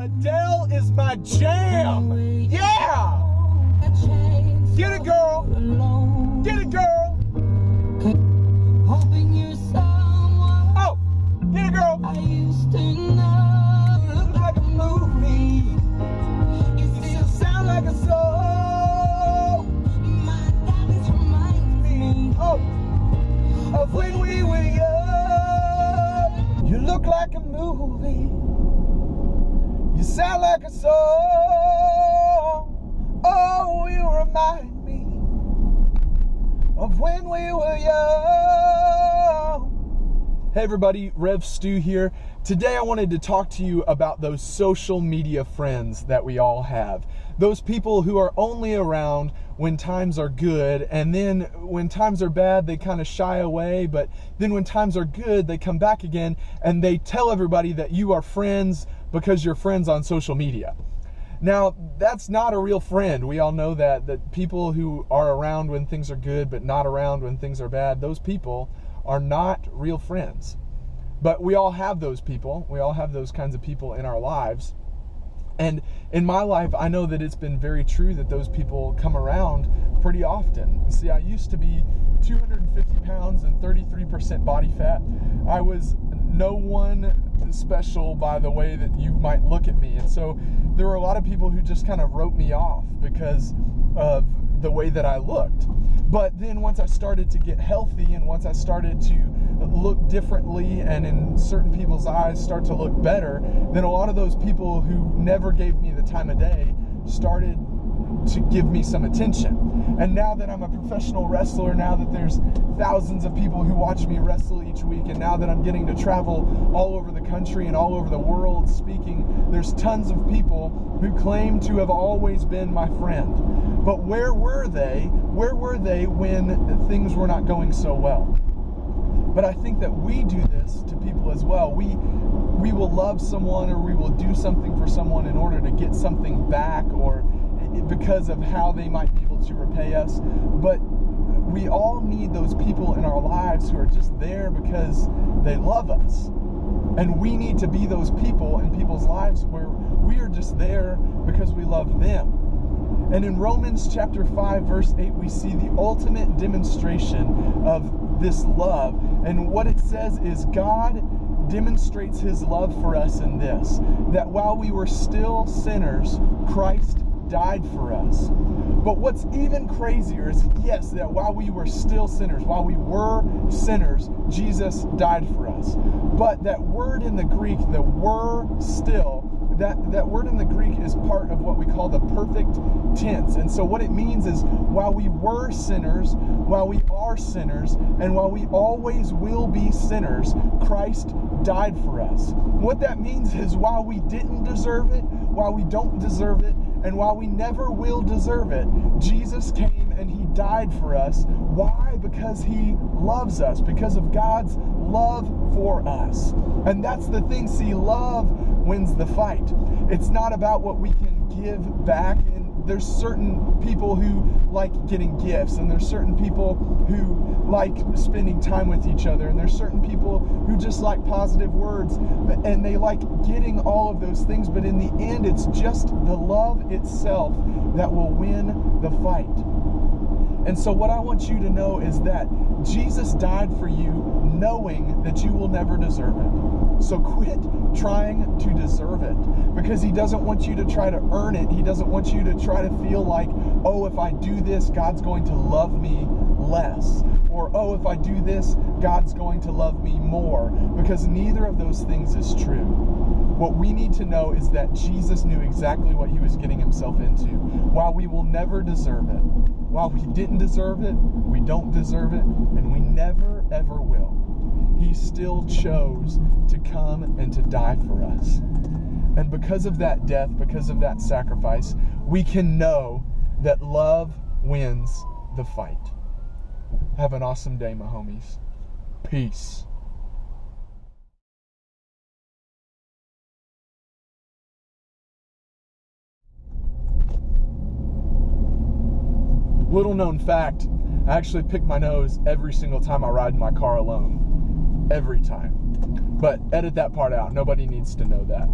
Adele is my jam. Yeah. Get it, girl. Get it, girl. Oh, get it, girl. I used to know. Look like a movie. You still sound like a soul. My darkness reminds me Of when we were young. You look like a movie. You sound like a song. Oh, you remind me of when we were young. Hey everybody, Rev Stu here. Today I wanted to talk to you about those social media friends that we all have. Those people who are only around when times are good, and then when times are bad, they kind of shy away, but then when times are good, they come back again and they tell everybody that you are friends because you're friends on social media. Now, that's not a real friend. We all know that people who are around when things are good but not around when things are bad, those people are not real friends. But we all have those people. We all have those kinds of people in our lives. And in my life, I know that it's been very true that those people come around pretty often. See, I used to be 250 pounds and 33% body fat. I was no one special by the way that you might look at me. And so there were a lot of people who just kind of wrote me off because of the way that I looked. But then once I started to get healthy and once I started to look differently and in certain people's eyes start to look better, then a lot of those people who never gave me the time of day started to give me some attention. And now that I'm a professional wrestler, now that there's thousands of people who watch me wrestle each week, and now that I'm getting to travel all over the country and all over the world speaking, there's tons of people who claim to have always been my friend. But where were they? Where were they when things were not going so well? But I think that we do this to people as well. We will love someone, or we will do something for someone in order to get something back, or because of how they might be able to repay us. But we all need those people in our lives who are just there because they love us. And we need to be those people in people's lives where we are just there because we love them. And in Romans chapter 5, verse 8, we see the ultimate demonstration of this love. And what it says is God demonstrates his love for us in this, that while we were still sinners, Christ died for us. But what's even crazier is, yes, that while we were still sinners, while we were sinners, Jesus died for us. But that word in the Greek, the were still, that word in the Greek is part of what we call the perfect tense. And so what it means is, while we were sinners, while we are sinners, and while we always will be sinners, Christ died for us. What that means is, while we didn't deserve it, while we don't deserve it, and while we never will deserve it, Jesus came and he died for us. Why? Because he loves us, because of God's love for us. And that's the thing. See, love wins the fight. It's not about what we can give back. And there's certain people who like getting gifts, and there's certain people who like spending time with each other, and there's certain people who just like positive words, and they like getting all of those things. But in the end, it's just the love itself that will win the fight. And so what I want you to know is that Jesus died for you knowing that you will never deserve it. So quit trying to deserve it, because he doesn't want you to try to earn it. He doesn't want you to try to feel like, oh, if I do this, God's going to love me less. Or, oh, if I do this, God's going to love me more. Because neither of those things is true. What we need to know is that Jesus knew exactly what he was getting himself into. While we will never deserve it, while we didn't deserve it, we don't deserve it, and we never, ever will, he still chose to come and to die for us. And because of that death, because of that sacrifice, we can know that love wins the fight. Have an awesome day, my homies. Peace. Little known fact, I actually pick my nose every single time I ride in my car alone. Every time. But edit that part out. Nobody needs to know that.